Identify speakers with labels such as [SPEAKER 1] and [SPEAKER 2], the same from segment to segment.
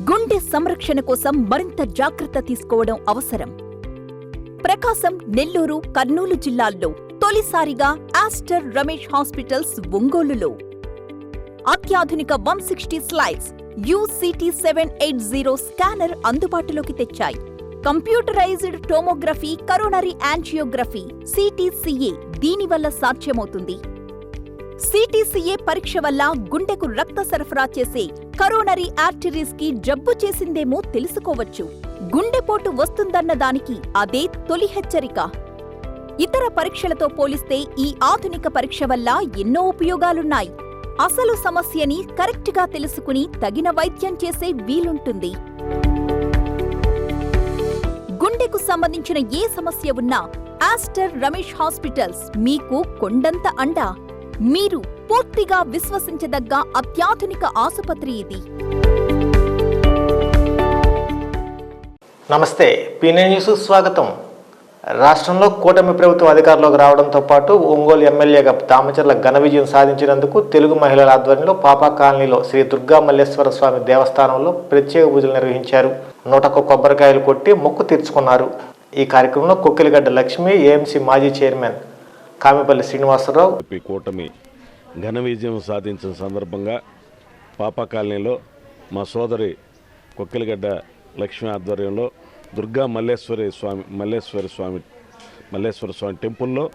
[SPEAKER 1] గుండె సంరక్షణ కోసం మరింత జాగ్రత్త తీసుకోవడం అవసరం. ప్రకాశం, నెల్లూరు, కర్నూలు జిల్లాల్లో తొలిసారిగా ఆస్టర్ రమేష్ హాస్పిటల్స్ ఒంగోలులో అత్యాధునిక 160 స్లైడ్స్ UCT 780 స్కానర్ అందుబాటులోకి తెచ్చాయి. Computerised tomography, coronary angiography, CTCA దీనివల్ల సాధ్యమవుతుంది. CTCA పరీక్ష వల్ల గుండెకు రక్త సరఫరా చేసే కరోనరీ ఆర్టరీస్ కి జబ్బు చేసిందేమో తెలుసుకోవచ్చు. గుండెపోటు వస్తుందన్న దానికి అదే తొలి హెచ్చరిక. ఇతర పరీక్షలతో పోలిస్తే ఈ ఆధునిక పరీక్ష వల్ల ఎన్నో ఉపయోగాలున్నాయి. అసలు సమస్యని కరెక్ట్గా తెలుసుకుని తగిన వైద్యం చేసే వీలుంటుంది. గుండెకు సంబంధించిన ఏ సమస్య ఉన్నా ఆస్టర్ రమేష్ హాస్పిటల్స్ మీకు కొండంత అండా. మీరు పూర్తిగా విశ్వసించదగ్గ అత్యాధునిక ఆసుపత్రి ఇది.
[SPEAKER 2] నమస్తే, పీనే న్యూస్ స్వాగతం. రాష్ట్రంలో కూటమి ప్రభుత్వం అధికారంలోకి రావడంతో పాటు ఒంగోలు ఎమ్మెల్యేగా దామచర్ల ఘన విజయం సాధించినందుకు తెలుగు మహిళల ఆధ్వర్యంలో పాపా కాలనీలో శ్రీ దుర్గా మల్లేశ్వర స్వామి దేవస్థానంలో ప్రత్యేక పూజలు నిర్వహించారు. 101 కొబ్బరికాయలు కొట్టి మొక్కు తీర్చుకున్నారు. ఈ కార్యక్రమంలో కొక్కిలిగడ్డ లక్ష్మి, AMC మాజీ చైర్మన్ కామిపల్లి శ్రీనివాసరావు.
[SPEAKER 3] కూటమి ఘన విజయం సాధించిన సందర్భంగా పాపా కాలనీలో మా సోదరి కొక్కిలిగడ్డ లక్ష్మి ఆధ్వర్యంలో దుర్గా మల్లేశ్వర స్వామి టెంపుల్లో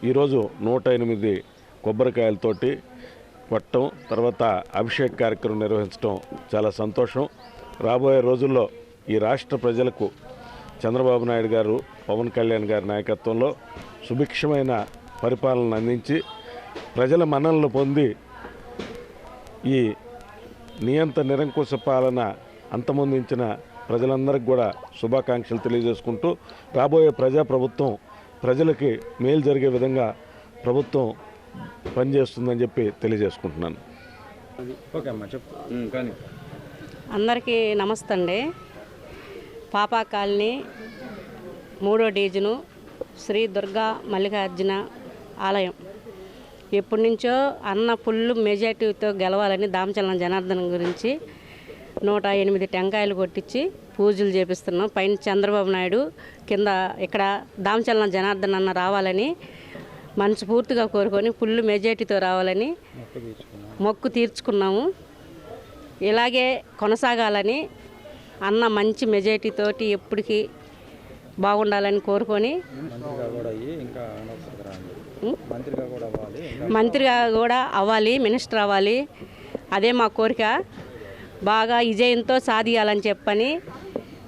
[SPEAKER 3] ఈరోజు 108 కొబ్బరికాయలతోటి కొట్టడం, తర్వాత అభిషేక కార్యక్రమం నిర్వహించడం చాలా సంతోషం. రాబోయే రోజుల్లో ఈ రాష్ట్ర ప్రజలకు చంద్రబాబు నాయుడు గారు, పవన్ కళ్యాణ్ గారి నాయకత్వంలో సుభిక్షమైన పరిపాలన అందించి ప్రజల మన్ననలు పొంది ఈ నిరంకుశ పాలన అంతమొందించిన ప్రజలందరికీ కూడా శుభాకాంక్షలు తెలియజేసుకుంటూ రాబోయే ప్రజాప్రభుత్వం ప్రజలకి మేలు జరిగే విధంగా ప్రభుత్వం పనిచేస్తుందని చెప్పి తెలియజేసుకుంటున్నాను.
[SPEAKER 4] అందరికీ నమస్తే అండి. పాపా కాలనీ 3వ డివిజను శ్రీ దుర్గా మల్లికార్జున ఆలయం. ఎప్పటి నుంచో అన్న ఫుల్ మెజార్టీతో గెలవాలని దామచలం జనార్దన్ గురించి 108 టెంకాయలు కొట్టించి పూజలు చేపిస్తున్నాం. పైన చంద్రబాబు నాయుడు, కింద ఇక్కడ దామచలం జనార్దన్ అన్న రావాలని మనస్ఫూర్తిగా కోరుకొని ఫుల్ మెజార్టీతో రావాలని మొక్కు తీర్చుకున్నాము. ఇలాగే కొనసాగాలని, అన్న మంచి మెజార్టీతోటి ఎప్పటికీ బాగుండాలని కోరుకొని మంత్రిగా కూడా అవ్వాలి, మినిస్టర్ అవ్వాలి, అదే మా కోరిక. బాగా విజయంతో సాధించాలని చెప్పని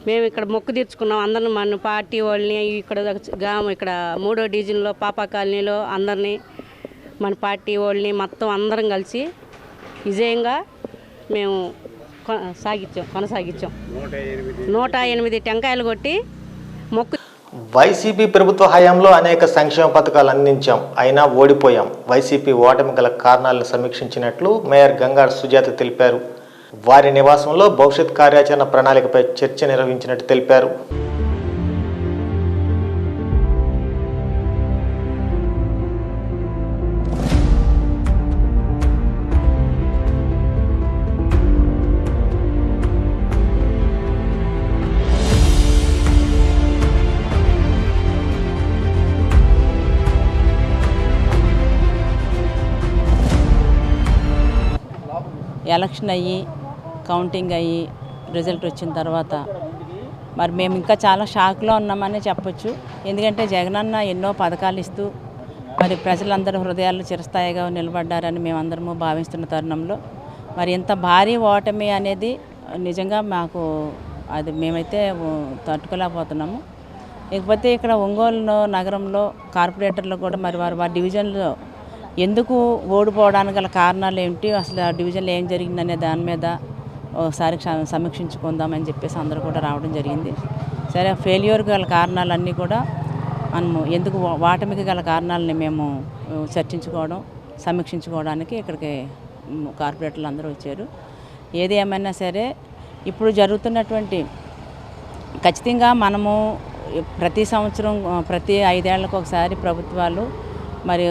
[SPEAKER 4] మేము ఇక్కడ మొక్కు తీర్చుకున్నాం. అందరం మన పార్టీ వాళ్ళని ఇక్కడ 3వ డివిజన్లో పాపా కాలనీలో అందరినీ మన పార్టీ వాళ్ళని మొత్తం అందరం కలిసి విజయంగా మేము కొనసాగించాం. 108 టెంకాయలు కొట్టి మొక్కు.
[SPEAKER 2] వైసీపీ ప్రభుత్వ హయాంలో అనేక సంక్షేమ పథకాలు అందించాం, అయినా ఓడిపోయాం. వైసీపీ ఓటమి గల కారణాలను సమీక్షించినట్లు మేయర్ గంగాడ సుజాత తెలిపారు. వారి నివాసంలో భవిష్యత్ కార్యాచరణ ప్రణాళికపై చర్చ నిర్వహించినట్టు తెలిపారు.
[SPEAKER 5] ఎలక్షన్ అయ్యి కౌంటింగ్ అయ్యి రిజల్ట్ వచ్చిన తర్వాత మరి మేము ఇంకా చాలా షాక్లో ఉన్నామని చెప్పొచ్చు. ఎందుకంటే జగనన్న ఎన్నో పథకాలు ఇస్తూ మరి ప్రజలందరూ హృదయాల్లో చిరస్థాయిగా నిలబడ్డారని మేమందరము భావిస్తున్న తరుణంలో మరి ఇంత భారీ ఓటమి అనేది నిజంగా మాకు అది మేమైతే తట్టుకోలేకపోతున్నాము. ఇకపోతే ఇక్కడ ఒంగోలు నగరంలో కార్పొరేటర్లు కూడా మరి వారి డివిజన్లో ఎందుకు ఓడిపోవడానికి గల కారణాలు ఏమిటి, అసలు ఆ డివిజన్లో ఏం జరిగిందనే దాని మీద ఒకసారి సమీక్షించుకుందామని చెప్పేసి అందరూ కూడా రావడం జరిగింది. సరే, ఫెయిల్యూర్ గల కారణాలన్నీ కూడా మనము ఎందుకు ఓటమికి గల కారణాలని మేము చర్చించుకోవడం, సమీక్షించుకోవడానికి ఇక్కడికి కార్పొరేటర్లు అందరూ వచ్చారు. ఏది ఏమైనా సరే ఇప్పుడు జరుగుతున్నటువంటి ఖచ్చితంగా మనము ప్రతి సంవత్సరం ప్రతి 5 ఏళ్లకు ఒకసారి ప్రభుత్వాలు మరి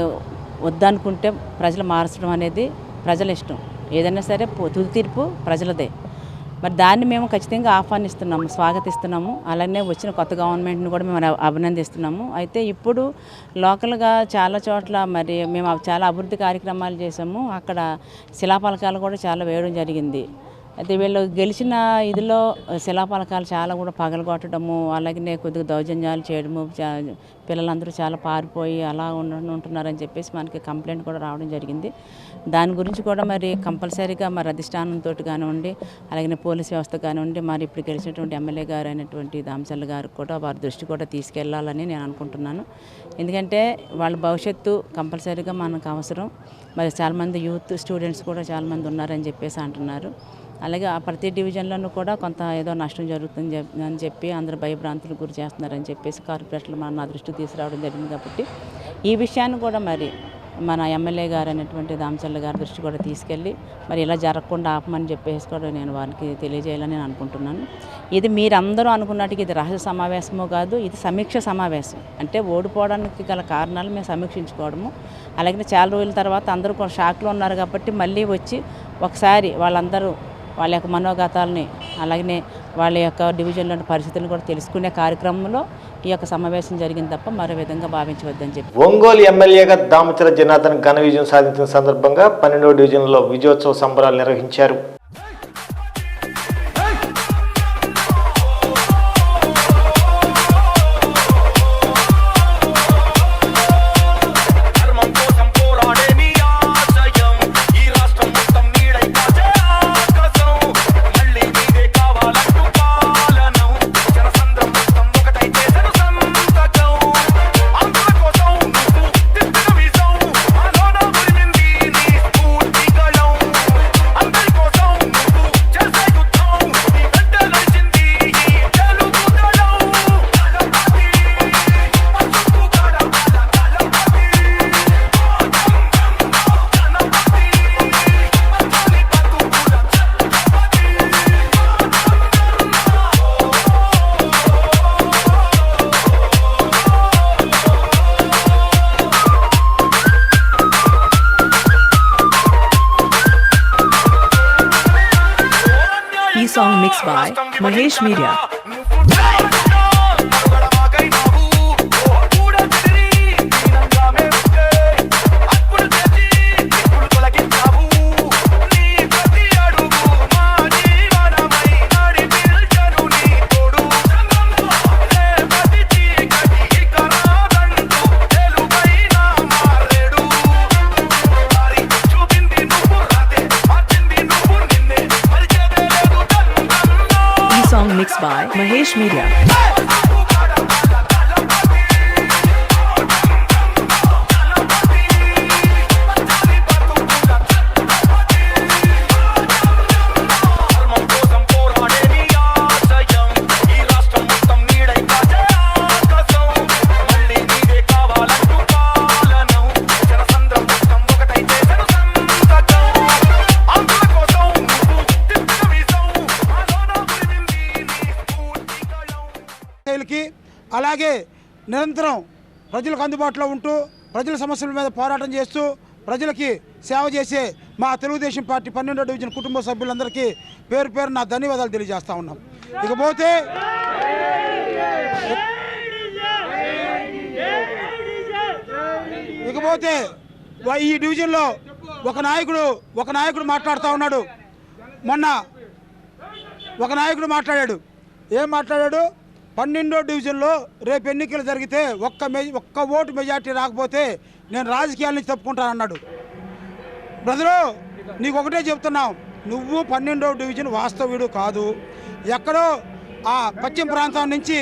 [SPEAKER 5] వద్దనుకుంటే ప్రజలు మార్చడం అనేది ప్రజల ఇష్టం. ఏదైనా సరే తుది తీర్పు ప్రజలదే. మరి దాన్ని మేము ఖచ్చితంగా ఆహ్వానిస్తున్నాము, స్వాగతిస్తున్నాము. అలానే వచ్చిన కొత్త గవర్నమెంట్ని కూడా మేము అభినందిస్తున్నాము. అయితే ఇప్పుడు లోకల్గా చాలా చోట్ల మరి మేము చాలా అభివృద్ధి కార్యక్రమాలు చేసాము. అక్కడ శిలాఫలకాలు కూడా చాలా వేయడం జరిగింది. అయితే వీళ్ళు గెలిచిన ఇదిలో శిలాఫలకాలు చాలా కూడా పగలగొట్టడము, అలాగే కొద్దిగా దౌర్జన్యాలు చేయడము, పిల్లలందరూ చాలా పారిపోయి అలా ఉంటున్నారని చెప్పేసి మనకి కంప్లైంట్ కూడా రావడం జరిగింది. దాని గురించి కూడా మరి కంపల్సరీగా మరి అధిష్టానంతో కానివ్వండి, అలాగే పోలీస్ వ్యవస్థ కానివ్వండి, మరి ఇప్పుడు గెలిచినటువంటి ఎమ్మెల్యే గారు అయినటువంటి దామచర్ల గారికి కూడా వారి దృష్టి కూడా తీసుకెళ్లాలని నేను అనుకుంటున్నాను. ఎందుకంటే వాళ్ళ భవిష్యత్తు కంపల్సరీగా మనకు అవసరం. మరి చాలామంది యూత్ స్టూడెంట్స్ కూడా చాలామంది ఉన్నారని చెప్పేసి అంటున్నారు. అలాగే ఆ ప్రతి డివిజన్లోనూ కూడా కొంత ఏదో నష్టం జరుగుతుంది అని చెప్పి అందరూ భయభ్రాంతులకు గురి చేస్తున్నారని చెప్పేసి కార్పొరేటర్లు నా దృష్టికి తీసుకురావడం జరిగింది. కాబట్టి ఈ విషయాన్ని కూడా మరి మన ఎమ్మెల్యే గారు అనేటువంటి దామచర్ల గారి దృష్టి కూడా తీసుకెళ్ళి మరి ఇలా జరగకుండా ఆపమని చెప్పేసి కూడా నేను వారికి తెలియజేయాలని నేను అనుకుంటున్నాను. ఇది మీరందరూ అనుకున్నట్టుగా ఇది రహస్య సమావేశమో కాదు, ఇది సమీక్ష సమావేశం. అంటే ఓడిపోవడానికి గల కారణాలు మేము సమీక్షించుకోవడము. అలాగే చాలా రోజుల తర్వాత అందరూ కూడా షాక్లో ఉన్నారు కాబట్టి మళ్ళీ వచ్చి ఒకసారి వాళ్ళందరూ వాళ్ళ యొక్క మనోగతాలని అలాగే వాళ్ళ యొక్క డివిజన్లోని పరిస్థితులను కూడా తెలుసుకునే కార్యక్రమంలో ఈ యొక్క సమావేశం జరిగింది తప్ప మరో విధంగా భావించవద్దని చెప్పి
[SPEAKER 2] ఒంగోలు ఎమ్మెల్యేగా దామచర్ల జనార్దన్ ఘన విజయం సాధించిన సందర్భంగా 12వ డివిజన్లో విజయోత్సవ సంబరాలు నిర్వహించారు.
[SPEAKER 6] Song mixed by Mahesh Media. Song mixed by Mahesh Media.
[SPEAKER 7] అలాగే నిరంతరం ప్రజలకు అందుబాటులో ఉంటూ ప్రజల సమస్యల మీద పోరాటం చేస్తూ ప్రజలకి సేవ చేసే మా తెలుగుదేశం పార్టీ 12వ డివిజన్ కుటుంబ సభ్యులందరికీ పేరు పేరు నా ధన్యవాదాలు తెలియజేస్తా ఉన్నాం. ఇకపోతే ఈ డివిజన్లో ఒక నాయకుడు మాట్లాడుతూ ఉన్నాడు. మొన్న ఒక నాయకుడు మాట్లాడాడు. ఏం మాట్లాడాడు? 12వ డివిజన్లో రేపు ఎన్నికలు జరిగితే ఒక్క ఓటు మెజార్టీ రాకపోతే నేను రాజకీయాల నుంచి తప్పుకుంటానన్నాడు. బ్రదరు, నీకు ఒకటే చెప్తున్నావు, నువ్వు 12వ డివిజన్ వాస్తవ్యుడు కాదు. ఎక్కడో ఆ పశ్చిమ ప్రాంతం నుంచి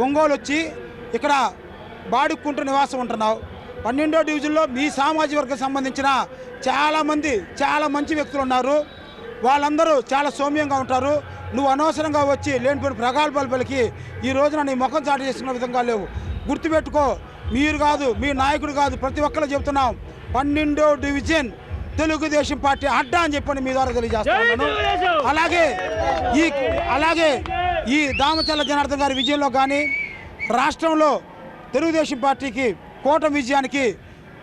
[SPEAKER 7] ఒంగోలు వచ్చి ఇక్కడ బాడుక్కుంటూ నివాసం ఉంటున్నావు. 12వ డివిజన్లో మీ సామాజిక వర్గం సంబంధించిన చాలా మంచి వ్యక్తులు ఉన్నారు. వాళ్ళందరూ చాలా సౌమ్యంగా ఉంటారు. నువ్వు అనవసరంగా వచ్చి లేనిపోయిన ప్రగల్భాలు పలికి ఈ రోజున నీ ముఖం చాటు చేసుకున్న విధంగా లేవు. గుర్తుపెట్టుకో, మీరు కాదు, మీ నాయకుడు కాదు, ప్రతి ఒక్కరు చెప్తున్నాం, 12వ డివిజన్ తెలుగుదేశం పార్టీ అడ్డా అని చెప్పని మీ ద్వారా తెలియజేస్తున్నాను. అలాగే ఈ దామచర్ల జనార్దన్ గారి విజయంలో కానీ రాష్ట్రంలో తెలుగుదేశం పార్టీకి కూటమి విజయానికి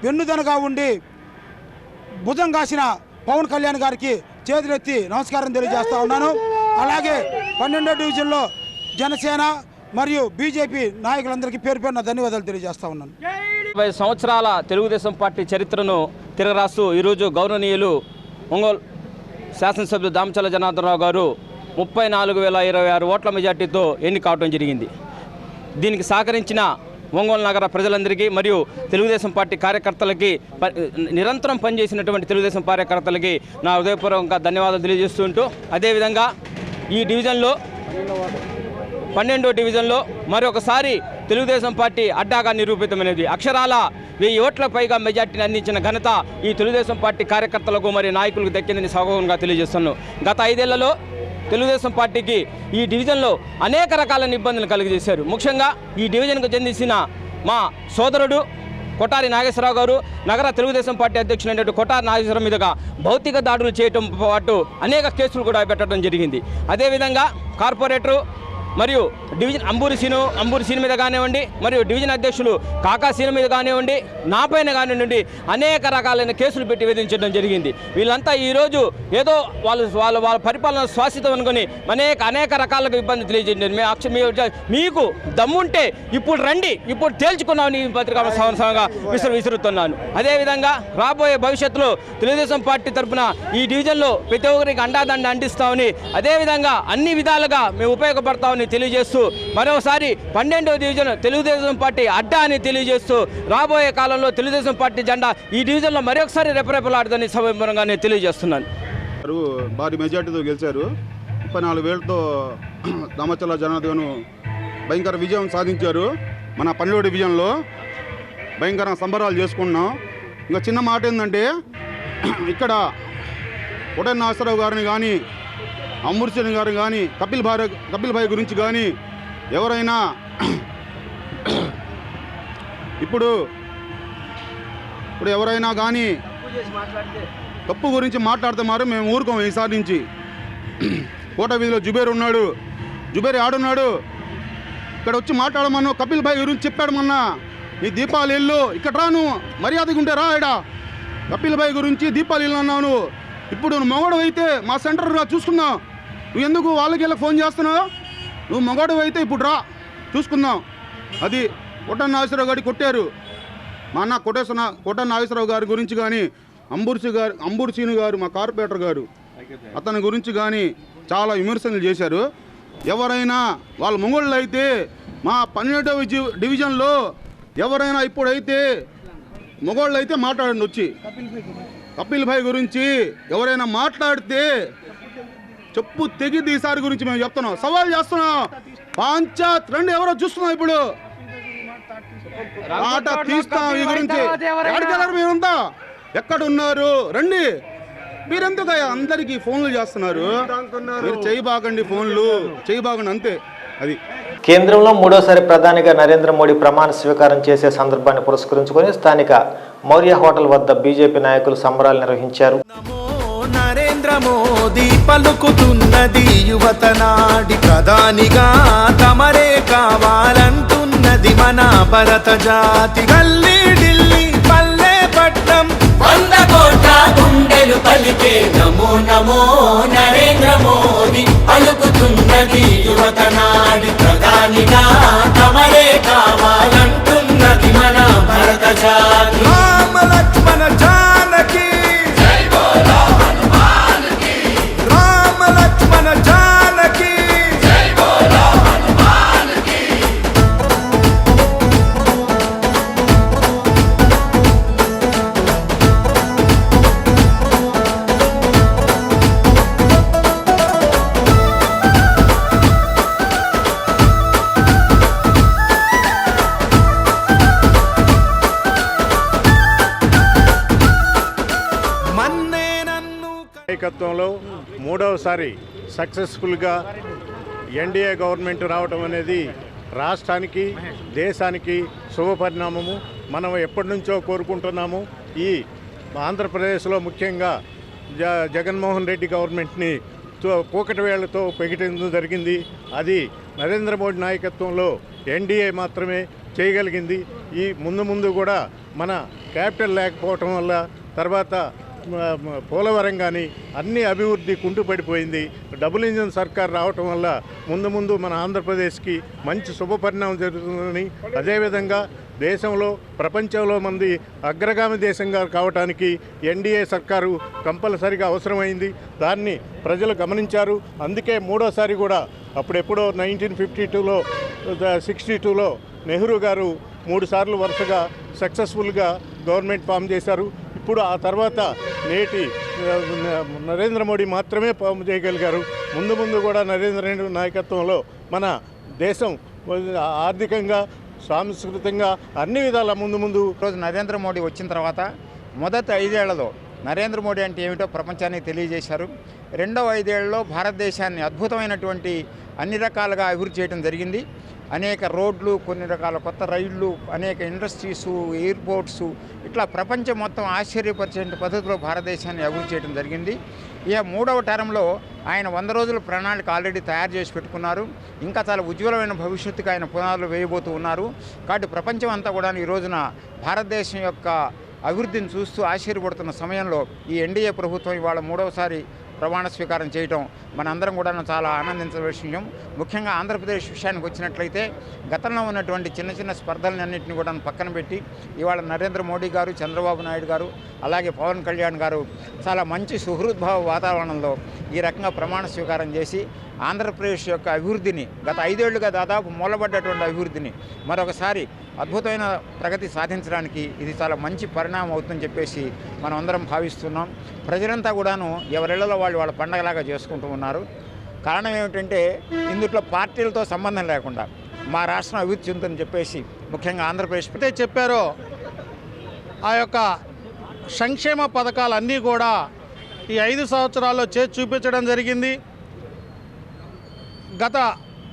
[SPEAKER 7] వెన్నుదనగా ఉండి భుజం కాసిన పవన్ కళ్యాణ్ గారికి చేతులెత్తి నమస్కారం తెలియజేస్తా ఉన్నాను. అలాగే 12వ డివిజన్లో జనసేన మరియు బీజేపీ నాయకులందరికీ పేరు పేరున ధన్యవాదాలు తెలియజేస్తా ఉన్నాను.
[SPEAKER 8] 20 సంవత్సరాల తెలుగుదేశం పార్టీ చరిత్రను తిరగరాస్తూ ఈరోజు గౌరవనీయులు ఒంగోలు శాసనసభ్యులు దామచర్ల జనార్దనరావు గారు 34,026 ఓట్ల మెజార్టీతో ఎన్నిక కావడం జరిగింది. దీనికి సహకరించిన ఒంగోలు నగర ప్రజలందరికీ మరియు తెలుగుదేశం పార్టీ కార్యకర్తలకి నిరంతరం పనిచేసినటువంటి తెలుగుదేశం కార్యకర్తలకి నా హృదయపూర్వకంగా ధన్యవాదాలు తెలియజేస్తుంటూ, అదేవిధంగా ఈ డివిజన్లో 12వ డివిజన్లో మరొకసారి తెలుగుదేశం పార్టీ అడ్డాగా నిరూపితమైనది. అక్షరాల 1000 ఓట్ల పైగా మెజార్టీని అందించిన ఘనత ఈ తెలుగుదేశం పార్టీ కార్యకర్తలకు మరియు నాయకులకు దక్కిందని సగౌరవంగా తెలియజేస్తున్నాను. గత 5 ఏళ్లలో తెలుగుదేశం పార్టీకి ఈ డివిజన్లో అనేక రకాలైన ఇబ్బందులు కలిగజేశారు. ముఖ్యంగా ఈ డివిజన్కు చెందిన మా సోదరుడు కొటారి నాగేశ్వరరావు గారు నగర తెలుగుదేశం పార్టీ అధ్యక్షులైనటువంటి కొటారి నాగేశ్వరరావు మీదుగా భౌతిక దాడులు చేయటం పాటు అనేక కేసులు కూడా పెట్టడం జరిగింది. అదేవిధంగా కార్పొరేటరు మరియు డివిజన్ అంబూరి సీను మీద కానివ్వండి, మరియు డివిజన్ అధ్యక్షులు కాకా సీను మీద కానివ్వండి, నాపైన కానివ్వండి అనేక రకాలైన కేసులు పెట్టి వేధించడం జరిగింది. వీళ్ళంతా ఈరోజు ఏదో వాళ్ళ పరిపాలన శ్వాసితం అనుకుని అనేక రకాలుగా ఇబ్బంది తెలియజేయండి. మీకు దమ్ముంటే ఇప్పుడు రండి, ఇప్పుడు తేల్చుకున్నామని ఈ పత్రికా సంవత్సరంగా విసురుతున్నాను. అదేవిధంగా రాబోయే భవిష్యత్తులో తెలుగుదేశం పార్టీ తరఫున ఈ డివిజన్లో ప్రతి ఒక్కరికి అండాదండ అందిస్తామని, అదేవిధంగా అన్ని విధాలుగా మేము ఉపయోగపడతామని తెలియజేస్తూ మరోసారి 12వ డివిజన్ తెలుగుదేశం పార్టీ అడ్డా అని తెలియజేస్తూ రాబోయే కాలంలో తెలుగుదేశం పార్టీ జెండా ఈ డివిజన్లో మరొకసారి రెపరెపలాడుదని సభాముఖంగా నేను తెలియజేస్తున్నాను.
[SPEAKER 9] భారీ మెజార్టీతో గెలిచారు. 34,000తో దామచర్ల జనార్దన్ భయంకర విజయం సాధించారు. మన 12వ డివిజన్లో భయంకర సంబరాలు చేసుకున్నాం. ఇంకా చిన్న మాట ఏంటంటే, ఇక్కడ కొటారి నాగేశ్వరరావు గారిని కానీ, అంబుర్సేన్ గారు కానీ, కపిల్ భాయ్ గురించి కానీ ఎవరైనా ఇప్పుడు ఎవరైనా కానీ తప్పు గురించి మాట్లాడితే మాత్రం మేము ఊరుకోం. ఈసారి నుంచి కోట వీధిలో జుబేర్ ఆడున్నాడు, ఇక్కడ వచ్చి మాట్లాడమన్నా. కపిల్ భాయ్ గురించి చెప్పాడు మొన్న, ఈ దీపాలు ఇల్లు ఇక్కడ రాను మర్యాదగా ఉంటే రా. ఇక్కడ కపిల్ భాయ్ గురించి దీపాలు ఇల్లు అన్నావు. ఇప్పుడు నువ్వు మొగడు అయితే మా సెంటర్ చూసుకుందాం. నువ్వు ఎందుకు వాళ్ళకి ఫోన్ చేస్తున్నావు? నువ్వు మొగడు అయితే ఇప్పుడు రా, చూసుకుందాం. అది కొటారి నాగేశ్వరరావు గారికి కొట్టారు. మా అన్న కొటారి నాగేశ్వరరావు గారి గురించి కానీ, అంబూరి సీను గారు మా కార్పొరేటర్ గారు అతని గురించి కానీ చాలా విమర్శలు చేశారు. ఎవరైనా వాళ్ళ మొగోళ్ళు అయితే మా 12వ డివిజన్లో ఎవరైనా ఇప్పుడైతే మొగోళ్ళు అయితే మాట్లాడండి. వచ్చి కపిల్ భాయ్ గురించి ఎవరైనా మాట్లాడితే చెప్పు తెగిద్ది. ఈసారి గురించి మేము చెప్తున్నాం, సవాల్ చేస్తున్నాం. పంచాయత్ రండి, ఎవరో చూస్తున్నాం. ఇప్పుడు ఆట తీస్తాం. ఈ గురించి ఎక్కడికెళ్ళారు మీరంతా? ఎక్కడున్నారు? రండి. మీరెందుకు అందరికీ ఫోన్లు చేస్తున్నారు? మీరు చేయబాకండి, ఫోన్లు చేయబాకండి, అంతే. అది
[SPEAKER 2] కేంద్రంలో మూడోసారి ప్రధానిగా నరేంద్ర మోడీ ప్రమాణ స్వీకారం చేసే సందర్భాన్ని పురస్కరించుకొని స్థానిక మౌర్య హోటల్ వద్ద బీజేపీ నాయకులు సంబరాలు నిర్వహించారు.
[SPEAKER 10] నరేంద్ర మోదీ పలుకుతున్నది యువత నాడి ప్రధానిగా తమరే కావాలంటున్నది మన భరత జాతి. గల్లీ ఢిల్లీ పల్లె పట్నం 100 కోట్ల గుండెలు పలికే నమో నమో నరేంద్ర మోదీ పలుకుతున్నది యువత నాడి ప్రధానిగా తమరే కావాలంటున్నది మన భరత జాతి. రామ లక్ష్మణ జానకి
[SPEAKER 11] నాయకత్వంలో మూడవసారి సక్సెస్ఫుల్గా ఎన్డీఏ గవర్నమెంట్ రావటం అనేది రాష్ట్రానికి, దేశానికి శుభపరిణామము. మనం ఎప్పటి నుంచో కోరుకుంటున్నాము. ఈ ఆంధ్రప్రదేశ్లో ముఖ్యంగా జగన్మోహన్ రెడ్డి గవర్నమెంట్ని పూకటి వేళ్లతో పెగిటేందుకు జరిగింది. అది నరేంద్ర మోడీ నాయకత్వంలో ఎన్డీఏ మాత్రమే చేయగలిగింది. ఈ ముందు కూడా మన క్యాపిటల్ లేకపోవటం వల్ల, తర్వాత పోలవరం కానీ అన్ని అభివృద్ధి కుంటుపడిపోయింది. డబుల్ ఇంజిన్ సర్కార్ రావటం వల్ల ముందు ముందు మన ఆంధ్రప్రదేశ్కి మంచి శుభపరిణామం జరుగుతుందని, అదేవిధంగా దేశంలో ప్రపంచంలో మంది అగ్రగామి దేశంగా కావటానికి ఎన్డీఏ సర్కారు కంపల్సరిగా అవసరమైంది. దాన్ని ప్రజలు గమనించారు. అందుకే మూడోసారి కూడా అప్పుడెప్పుడో 1952లో 62లో నెహ్రూ గారు 3 సార్లు వరుసగా సక్సెస్ఫుల్గా గవర్నమెంట్ ఫామ్ చేశారు. ఇప్పుడు ఆ తర్వాత నేటి నరేంద్ర మోడీ మాత్రమే ఫామ్ చేయగలిగారు. ముందు ముందు కూడా నరేంద్ర మోడీ నాయకత్వంలో మన దేశం ఆర్థికంగా, సాంస్కృతికంగా అన్ని విధాల ముందు
[SPEAKER 12] రోజు నరేంద్ర మోడీ వచ్చిన తర్వాత మొదటి 5 ఏళ్లలో నరేంద్ర మోడీ అంటే ఏమిటో ప్రపంచానికి తెలియజేశారు. రెండవ 5 ఏళ్లలో భారతదేశాన్ని అద్భుతమైనటువంటి అన్ని రకాలుగా అభివృద్ధి చేయడం జరిగింది. అనేక రోడ్లు, కొన్ని రకాల కొత్త రైళ్లు, అనేక ఇండస్ట్రీసు, ఎయిర్పోర్ట్సు, ఇట్లా ప్రపంచం మొత్తం ఆశ్చర్యపరిచే పద్ధతిలో భారతదేశాన్ని అభివృద్ధి చేయడం జరిగింది. ఇక 3వ టర్మ్లో ఆయన 100 రోజుల ప్రణాళిక ఆల్రెడీ తయారు చేసి పెట్టుకున్నారు. ఇంకా చాలా ఉజ్వలమైన భవిష్యత్తుకు ఆయన పునాదులు వేయబోతూ ఉన్నారు. కాబట్టి ప్రపంచం అంతా కూడా ఈ రోజున భారతదేశం యొక్క అభివృద్ధిని చూస్తూ ఆశ్చర్యపడుతున్న సమయంలో ఈ ఎన్డీఏ ప్రభుత్వం ఇవాళ 3వసారి ప్రమాణ స్వీకారం చేయటం మనందరం కూడా చాలా ఆనందించవలసిన విషయం. ముఖ్యంగా ఆంధ్రప్రదేశ్ విషయానికి వచ్చినట్లయితే గతంలో ఉన్నటువంటి చిన్న చిన్న స్పర్ధలన్నింటినీ కూడా పక్కన పెట్టి ఇవాళ నరేంద్ర మోడీ గారు, చంద్రబాబు నాయుడు గారు, అలాగే పవన్ కళ్యాణ్ గారు చాలా మంచి సుహృద్భావ వాతావరణంలో ఈ రకంగా ప్రమాణ స్వీకారం చేసి ఆంధ్రప్రదేశ్ యొక్క అభివృద్ధిని, గత 5 ఏళ్లుగా దాదాపు మూలబడ్డటువంటి అభివృద్ధిని మరొకసారి అద్భుతమైన ప్రగతి సాధించడానికి ఇది చాలా మంచి పరిణామం అవుతుందని చెప్పేసి మనం అందరం భావిస్తున్నాం. ప్రజలంతా కూడాను ఎవరిళ్లలో వాళ్ళ పండగలాగా చేసుకుంటూ ఉన్నారు. కారణం ఏమిటంటే ఇందులో పార్టీలతో సంబంధం లేకుండా మా రాష్ట్రం అభివృద్ధి చెందుతుందని చెప్పేసి ముఖ్యంగా ఆంధ్రప్రదేశ్
[SPEAKER 13] అయితే చెప్పారో ఆ యొక్క సంక్షేమ పథకాలన్నీ కూడా ఈ 5 సంవత్సరాల్లో చేసి చూపించడం జరిగింది. గత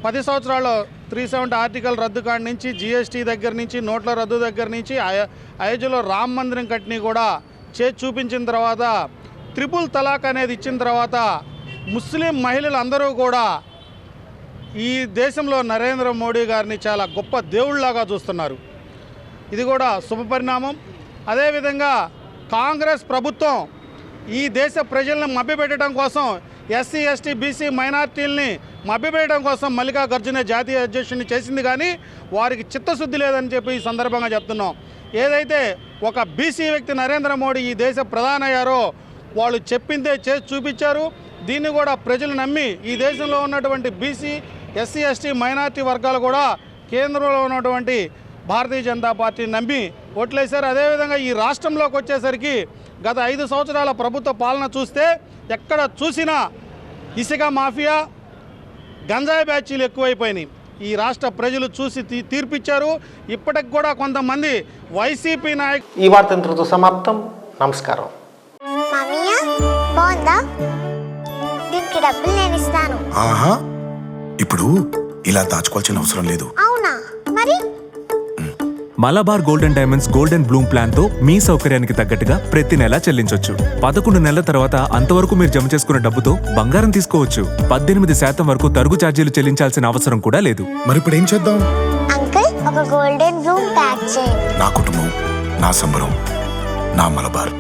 [SPEAKER 13] 10 సంవత్సరాల్లో 370 ఆర్టికల్ రద్దు కాడి నుంచి, జీఎస్టీ దగ్గర నుంచి, నోట్ల రద్దు దగ్గర నుంచి, అయోధ్యలో రామ మందిరం కట్టిని కూడా చేసి చూపించిన తర్వాత, ట్రిపుల్ తలాక్ అనేది ఇచ్చిన తర్వాత ముస్లిం మహిళలు అందరూ కూడా ఈ దేశంలో నరేంద్ర మోడీ గారిని చాలా గొప్ప దేవుళ్లాగా చూస్తున్నారు. ఇది కూడా శుభపరిణామం. అదేవిధంగా కాంగ్రెస్ ప్రభుత్వం ఈ దేశ ప్రజలను మభ్యపెట్టడం కోసం, ఎస్సీ, ఎస్టీ, బీసీ మైనార్టీలని మభ్యపెట్టడం కోసం మల్లికార్జున జాతీయ అధ్యక్షుడిని చేసింది. కానీ వారికి చిత్తశుద్ధి లేదని చెప్పి ఈ సందర్భంగా చెప్తున్నాం. ఏదైతే ఒక బీసీ వ్యక్తి నరేంద్ర మోడీ ఈ దేశ ప్రధాని అయ్యారో వాళ్ళు చెప్పిందే చేసి చూపించారు. దీన్ని కూడా ప్రజలు నమ్మి ఈ దేశంలో ఉన్నటువంటి బీసీ, ఎస్సీ, ఎస్టీ, మైనార్టీ వర్గాలు కూడా కేంద్రంలో ఉన్నటువంటి భారతీయ జనతా పార్టీని నమ్మి ఓట్లేశారు. అదేవిధంగా ఈ రాష్ట్రంలోకి వచ్చేసరికి గత 5 సంవత్సరాల ప్రభుత్వ పాలన చూస్తే ఎక్కడ చూసినా ఇసుక మాఫియా, గంజాయి బ్యాచీలు ఎక్కువైపోయినాయి. ఈ రాష్ట్ర ప్రజలు చూసి తీర్పిచ్చారు. ఇప్పటికి కూడా కొంతమంది వైసీపీ నాయకులు.
[SPEAKER 2] ఈ వార్త ఇంతటితో సమాప్తం. నమస్కారం.
[SPEAKER 14] డబ్బులు నేను ఇస్తాను.
[SPEAKER 10] ఆహా, ఇప్పుడు ఇలా దాచుకోవాల్సిన అవసరం లేదు.
[SPEAKER 14] అవునా? మరి
[SPEAKER 15] Malabar golden diamonds golden Bloom plan తో మీ సౌకర్యానికి తగ్గట్టుగా ప్రతి నెలా చెల్లించొచ్చు. 11 నెలల తర్వాత అంతవరకు మీరు జమ చేసుకున్న డబ్బుతో బంగారం తీసుకోవచ్చు. 18% వరకు తరుగు ఛార్జీలు చెల్లించాల్సిన అవసరం కూడా లేదు.
[SPEAKER 10] మరి ఇప్పుడు ఏం చేద్దాం?
[SPEAKER 14] అంకుల్, ఒక గోల్డెన్ బ్లూమ్ ప్యాక్ చేయండి.
[SPEAKER 10] నా కుటుంబం, నా సంబరం, నా మలబార్.